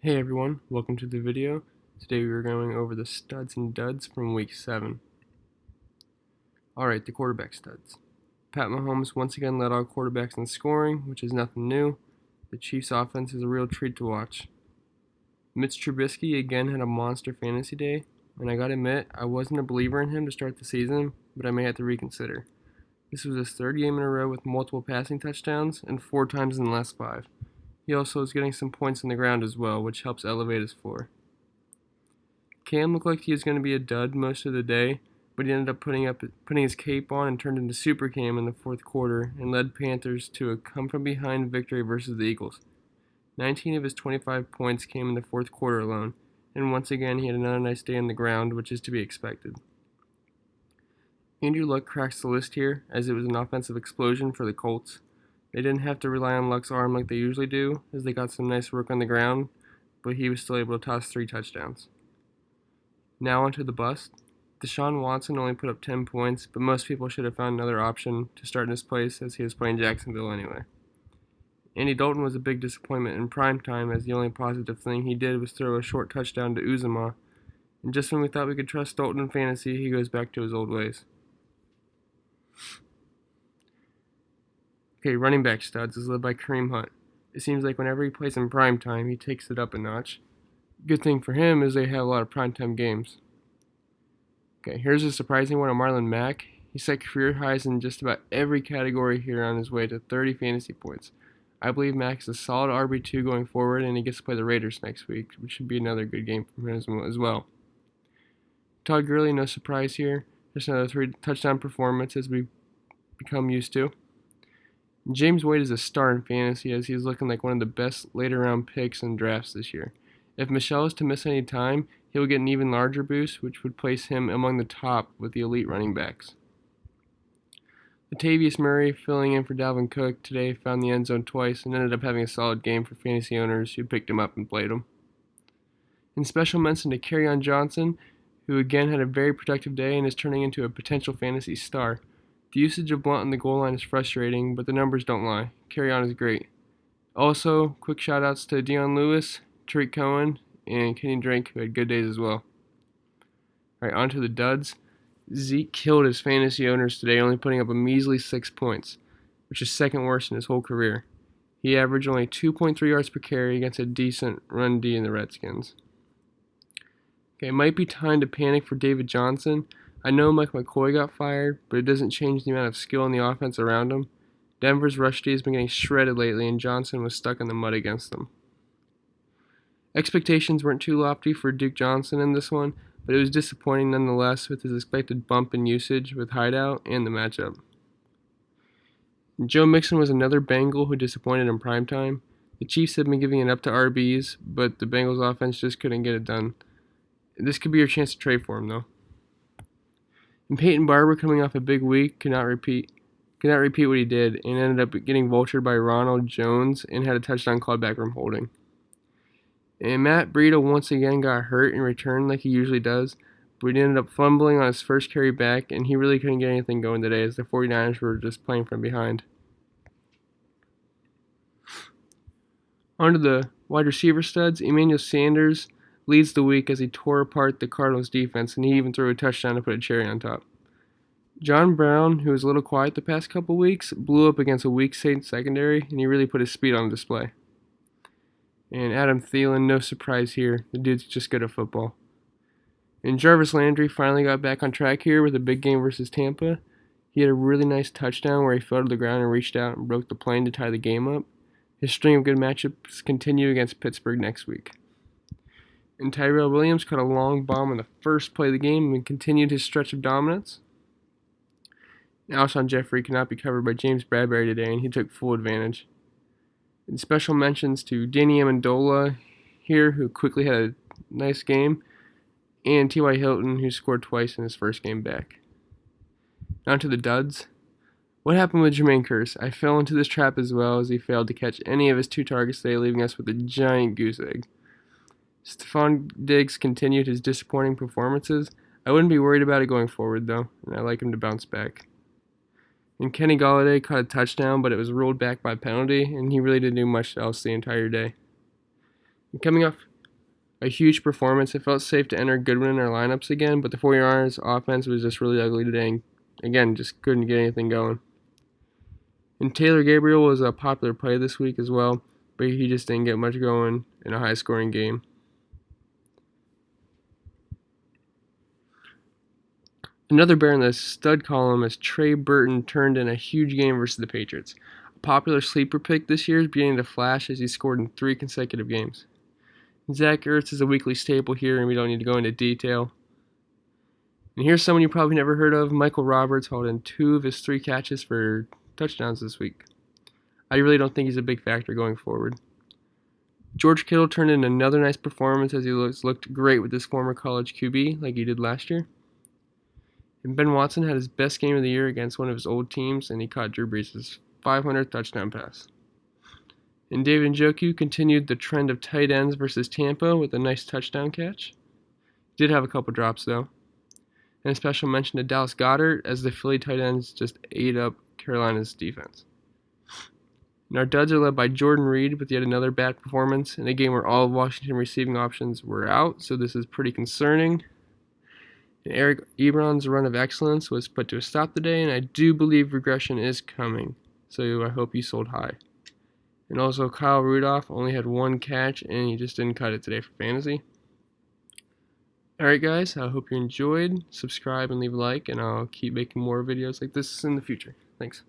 Hey everyone, welcome to the video. Today we are going over the studs and duds from week 7. Alright, the quarterback studs. Pat Mahomes once again led all quarterbacks in scoring, which is nothing new. The Chiefs offense is a real treat to watch. Mitch Trubisky again had a monster fantasy day, and I gotta admit, I wasn't a believer in him to start the season, but I may have to reconsider. This was his third game in a row with multiple passing touchdowns, and 4 times in the last 5. He also is getting some points on the ground as well, which helps elevate his floor. Cam looked like he was going to be a dud most of the day, but he ended up putting his cape on and turned into Super Cam in the fourth quarter and led Panthers to a come-from-behind victory versus the Eagles. 19 of his 25 points came in the fourth quarter alone, and once again he had another nice day on the ground, which is to be expected. Andrew Luck cracks the list here, as it was an offensive explosion for the Colts. They didn't have to rely on Luck's arm like they usually do, as they got some nice work on the ground, but he was still able to toss 3 touchdowns. Now onto the bust. Deshaun Watson only put up 10 points, but most people should have found another option to start in his place as he was playing Jacksonville anyway. Andy Dalton was a big disappointment in prime time, as the only positive thing he did was throw a short touchdown to Uzomah, and just when we thought we could trust Dalton in fantasy, he goes back to his old ways. Okay, running back studs is led by Kareem Hunt. It seems like whenever he plays in prime time, he takes it up a notch. Good thing for him is they have a lot of primetime games. Okay, here's a surprising one on Marlon Mack. He set career highs in just about every category here on his way to 30 fantasy points. I believe Mack is a solid RB2 going forward, and he gets to play the Raiders next week, which should be another good game for him as well. Todd Gurley, no surprise here. Just another 3 touchdown performance as we become used to. James Wade is a star in fantasy as he's looking like one of the best later round picks in drafts this year. If Michel is to miss any time, he will get an even larger boost, which would place him among the top with the elite running backs. Latavius Murray, filling in for Dalvin Cook today, found the end zone twice and ended up having a solid game for fantasy owners who picked him up and played him. And special mention to Kerryon Johnson, who again had a very productive day and is turning into a potential fantasy star. The usage of Blunt on the goal line is frustrating, but the numbers don't lie. Kerryon is great. Also, quick shout-outs to Dion Lewis, Tariq Cohen, and Kenny Drake, who had good days as well. Alright, on to the duds. Zeke killed his fantasy owners today, only putting up a measly 6 points, which is second worst in his whole career. He averaged only 2.3 yards per carry against a decent run D in the Redskins. Okay, it might be time to panic for David Johnson. I know Mike McCoy got fired, but it doesn't change the amount of skill in the offense around him. Denver's rush D has been getting shredded lately, and Johnson was stuck in the mud against them. Expectations weren't too lofty for Duke Johnson in this one, but it was disappointing nonetheless with his expected bump in usage with Hideout and the matchup. Joe Mixon was another Bengal who disappointed in primetime. The Chiefs had been giving it up to RBs, but the Bengals offense just couldn't get it done. This could be your chance to trade for him, though. And Peyton Barber, coming off a big week, could not repeat what he did and ended up getting vultured by Ronald Jones and had a touchdown called back from holding. And Matt Breida once again got hurt in return like he usually does, but he ended up fumbling on his first carry back, and he really couldn't get anything going today as the 49ers were just playing from behind. On to the wide receiver studs. Emmanuel Sanders leads the week as he tore apart the Cardinals defense, and he even threw a touchdown to put a cherry on top. John Brown, who was a little quiet the past couple weeks, blew up against a weak Saints secondary, and he really put his speed on display. And Adam Thielen, no surprise here. The dude's just good at football. And Jarvis Landry finally got back on track here with a big game versus Tampa. He had a really nice touchdown where he fell to the ground and reached out and broke the plane to tie the game up. His string of good matchups continue against Pittsburgh next week. And Tyrell Williams caught a long bomb in the first play of the game and continued his stretch of dominance. And Alshon Jeffrey could not be covered by James Bradbury today, and he took full advantage. And special mentions to Danny Amendola here, who quickly had a nice game, and T.Y. Hilton, who scored twice in his first game back. Now to the duds. What happened with Jermaine Kearse? I fell into this trap as well, as he failed to catch any of his 2 targets today, leaving us with a giant goose egg. Stephon Diggs continued his disappointing performances. I wouldn't be worried about it going forward, though, and I like him to bounce back. And Kenny Golladay caught a touchdown, but it was ruled back by penalty, and he really didn't do much else the entire day. And coming off a huge performance. It felt safe to enter Goodwin in our lineups again, but the 49ers offense was just really ugly today, and again, just couldn't get anything going. And Taylor Gabriel was a popular play this week as well, but he just didn't get much going in a high-scoring game. Another bear in the stud column is Trey Burton turned in a huge game versus the Patriots. A popular sleeper pick this year is beginning to flash as he scored in 3 consecutive games. Zach Ertz is a weekly staple here, and we don't need to go into detail. And here's someone you probably never heard of. Michael Roberts hauled in 2 of his 3 catches for touchdowns this week. I really don't think he's a big factor going forward. George Kittle turned in another nice performance as he looked great with his former college QB like he did last year. And Ben Watson had his best game of the year against one of his old teams, and he caught Drew Brees' 500th touchdown pass. And David Njoku continued the trend of tight ends versus Tampa with a nice touchdown catch. He did have a couple drops though. And a special mention to Dallas Goedert as the Philly tight ends just ate up Carolina's defense. And our duds are led by Jordan Reed with yet another bad performance in a game where all of Washington receiving options were out, so this is pretty concerning. And Eric Ebron's run of excellence was put to a stop today, and I do believe regression is coming, so I hope you sold high. And also Kyle Rudolph only had 1 catch, and he just didn't cut it today for fantasy. Alright guys, I hope you enjoyed. Subscribe and leave a like, and I'll keep making more videos like this in the future. Thanks.